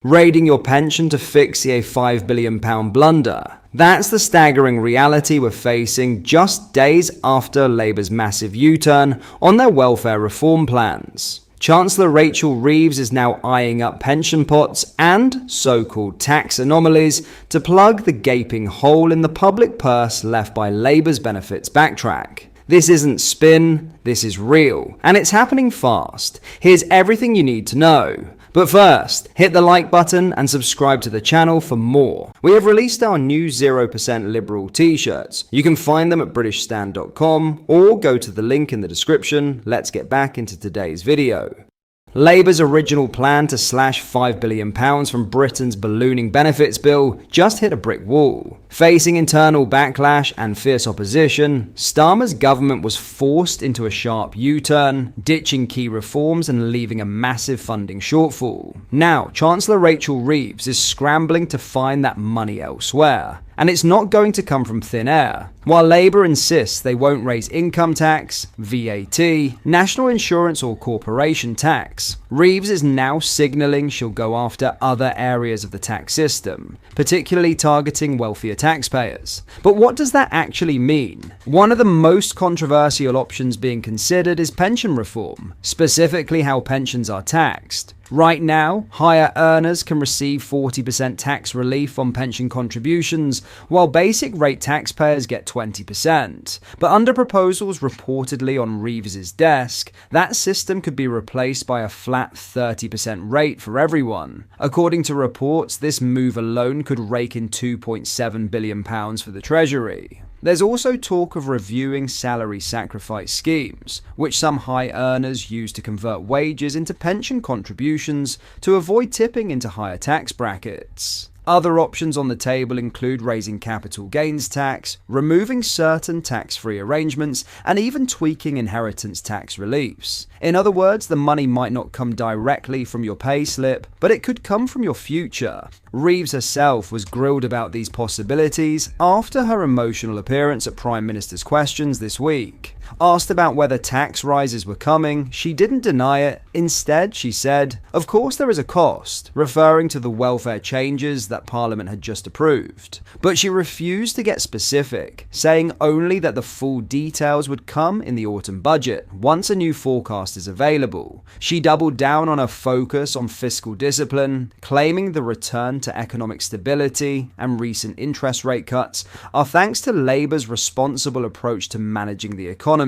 Raiding your pension to fix a £5 billion blunder. That's the staggering reality we're facing just days after Labour's massive U-turn on their welfare reform plans. Chancellor Rachel Reeves is now eyeing up pension pots and so-called tax anomalies to plug the gaping hole in the public purse left by Labour's benefits backtrack. This isn't spin, this is real, and it's happening fast. Here's everything you need to know. But first, hit the like button and subscribe to the channel for more. We have released our new 0% Liberal t-shirts. You can find them at britishstand.com or go to the link in the description. Let's get back into today's video. Labour's original plan to slash £5 billion from Britain's ballooning benefits bill just hit a brick wall. Facing internal backlash and fierce opposition, Starmer's government was forced into a sharp U-turn, ditching key reforms and leaving a massive funding shortfall. Now, Chancellor Rachel Reeves is scrambling to find that money elsewhere. And it's not going to come from thin air. While Labour insists they won't raise income tax, VAT, national insurance or corporation tax, Reeves is now signalling she'll go after other areas of the tax system, particularly targeting wealthier taxpayers. But what does that actually mean? One of the most controversial options being considered is pension reform, specifically how pensions are taxed. Right now, higher earners can receive 40% tax relief on pension contributions, while basic rate taxpayers get 20%. But under proposals reportedly on Reeves's desk, that system could be replaced by a flat 30% rate for everyone. According to reports, this move alone could rake in £2.7 billion for the Treasury. There's also talk of reviewing salary sacrifice schemes, which some high earners use to convert wages into pension contributions to avoid tipping into higher tax brackets. Other options on the table include raising capital gains tax, removing certain tax-free arrangements, and even tweaking inheritance tax reliefs. In other words, the money might not come directly from your payslip, but it could come from your future. Reeves herself was grilled about these possibilities after her emotional appearance at Prime Minister's Questions this week. Asked about whether tax rises were coming, she didn't deny it. Instead, she said, "Of course there is a cost," referring to the welfare changes that Parliament had just approved. But she refused to get specific, saying only that the full details would come in the autumn budget, once a new forecast is available. She doubled down on her focus on fiscal discipline, claiming the return to economic stability and recent interest rate cuts are thanks to Labour's responsible approach to managing the economy.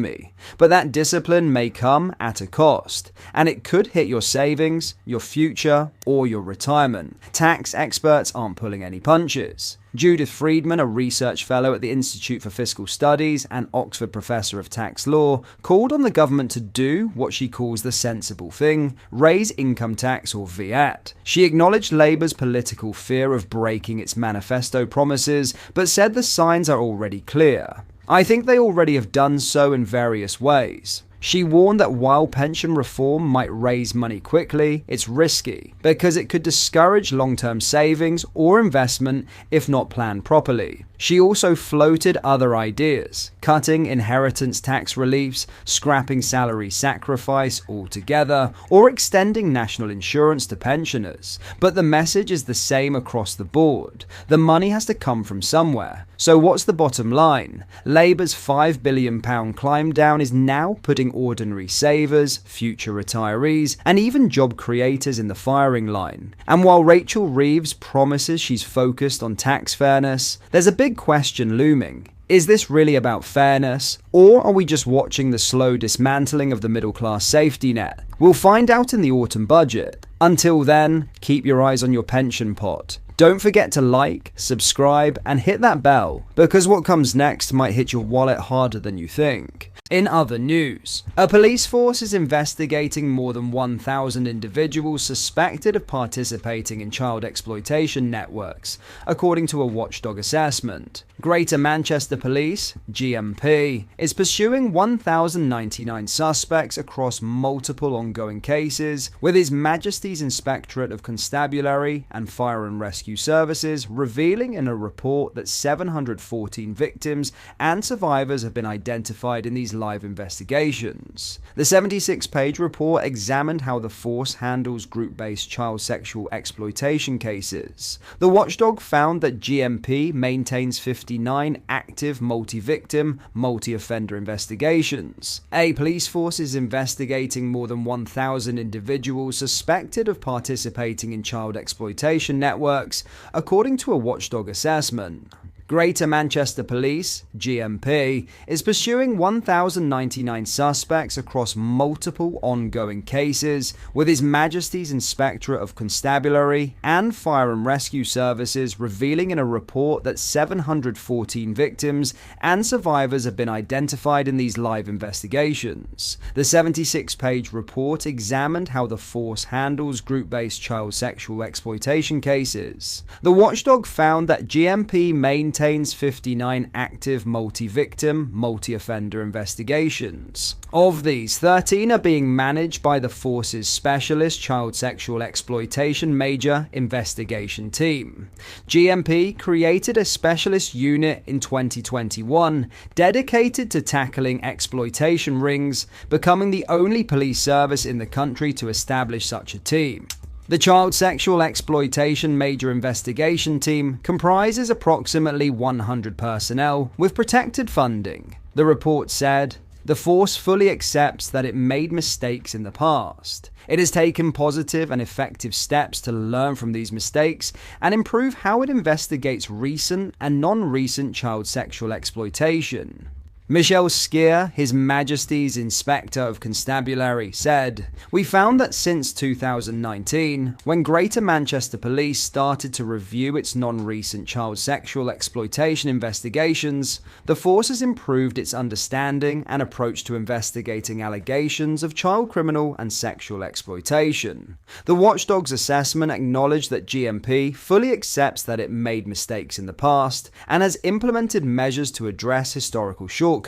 But that discipline may come at a cost, and it could hit your savings, your future, or your retirement. Tax experts aren't pulling any punches. Judith Friedman, a research fellow at the Institute for Fiscal Studies and Oxford professor of tax law, called on the government to do what she calls the sensible thing, raise income tax or VAT. She acknowledged Labour's political fear of breaking its manifesto promises, but said the signs are already clear. "I think they already have done so in various ways." She warned that while pension reform might raise money quickly, it's risky because it could discourage long-term savings or investment if not planned properly. She also floated other ideas, cutting inheritance tax reliefs, scrapping salary sacrifice altogether, or extending national insurance to pensioners. But the message is the same across the board. The money has to come from somewhere. So what's the bottom line? Labour's £5 billion climb down is now putting ordinary savers, future retirees, and even job creators in the firing line. And while Rachel Reeves promises she's focused on tax fairness, there's a big question looming. Is this really about fairness, or are we just watching the slow dismantling of the middle-class safety net? We'll find out in the autumn budget. Until then, keep your eyes on your pension pot. Don't forget to like, subscribe, and hit that bell, because what comes next might hit your wallet harder than you think. In other news, a police force is investigating more than 1,000 individuals suspected of participating in child exploitation networks, according to a watchdog assessment. Greater Manchester Police, GMP, is pursuing 1,099 suspects across multiple ongoing ongoing cases, with His Majesty's Inspectorate of Constabulary and Fire and Rescue Services revealing in a report that 714 victims and survivors have been identified in these live investigations. The 76-page report examined how the force handles group-based child sexual exploitation cases. The watchdog found that GMP maintains 59 active multi-victim, multi-offender investigations. A police force is investigating more than 1,000 individuals suspected of participating in child exploitation networks, according to a watchdog assessment. Greater Manchester Police, GMP, is pursuing 1,099 suspects across multiple ongoing cases, with His Majesty's Inspectorate of Constabulary and Fire and Rescue Services revealing in a report that 714 victims and survivors have been identified in these live investigations. The 76-page report examined how the force handles group-based child sexual exploitation cases. The watchdog found that GMP maintains 59 active multi-victim, multi-offender investigations. Of these, 13 are being managed by the force's specialist child sexual exploitation major investigation team. GMP created a specialist unit in 2021 dedicated to tackling exploitation rings, becoming the only police service in the country to establish such a team. The Child Sexual Exploitation Major Investigation Team comprises approximately 100 personnel with protected funding. The report said, "The force fully accepts that it made mistakes in the past. It has taken positive and effective steps to learn from these mistakes and improve how it investigates recent and non-recent child sexual exploitation." Michelle Skier, His Majesty's Inspector of Constabulary, said, "We found that since 2019, when Greater Manchester Police started to review its non-recent child sexual exploitation investigations, the force has improved its understanding and approach to investigating allegations of child criminal and sexual exploitation." The watchdog's assessment acknowledged that GMP fully accepts that it made mistakes in the past and has implemented measures to address historical shortcomings.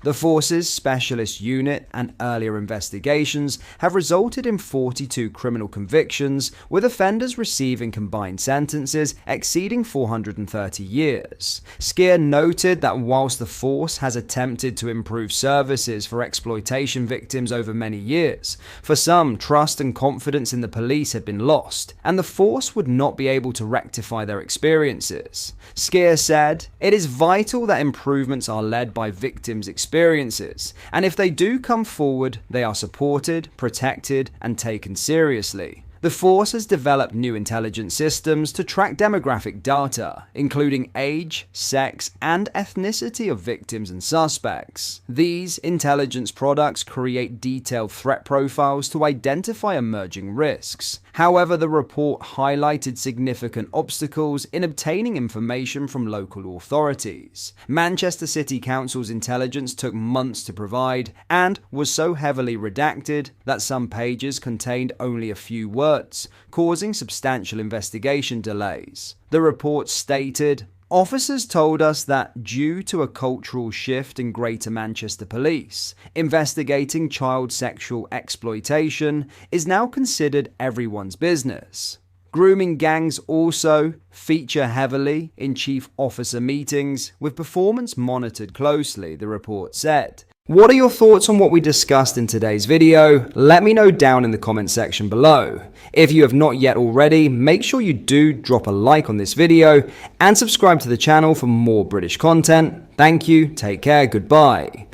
The force's specialist unit and earlier investigations have resulted in 42 criminal convictions, with offenders receiving combined sentences exceeding 430 years. Skier noted that whilst the force has attempted to improve services for exploitation victims over many years, for some, trust and confidence in the police had been lost, and the force would not be able to rectify their experiences. Skier said, "It is vital that improvements are led by victims' experiences, and if they do come forward, they are supported, protected, and taken seriously." The force has developed new intelligence systems to track demographic data, including age, sex, and ethnicity of victims and suspects. These intelligence products create detailed threat profiles to identify emerging risks. However, the report highlighted significant obstacles in obtaining information from local authorities. Manchester City Council's intelligence took months to provide and was so heavily redacted that some pages contained only a few words, causing substantial investigation delays. The report stated, "Officers told us that due to a cultural shift in Greater Manchester Police, investigating child sexual exploitation is now considered everyone's business. Grooming gangs also feature heavily in chief officer meetings, with performance monitored closely," the report said. What are your thoughts on what we discussed in today's video? Let me know down in the comment section below. If you have not yet already, make sure you do drop a like on this video and subscribe to the channel for more British content. Thank you, take care, goodbye.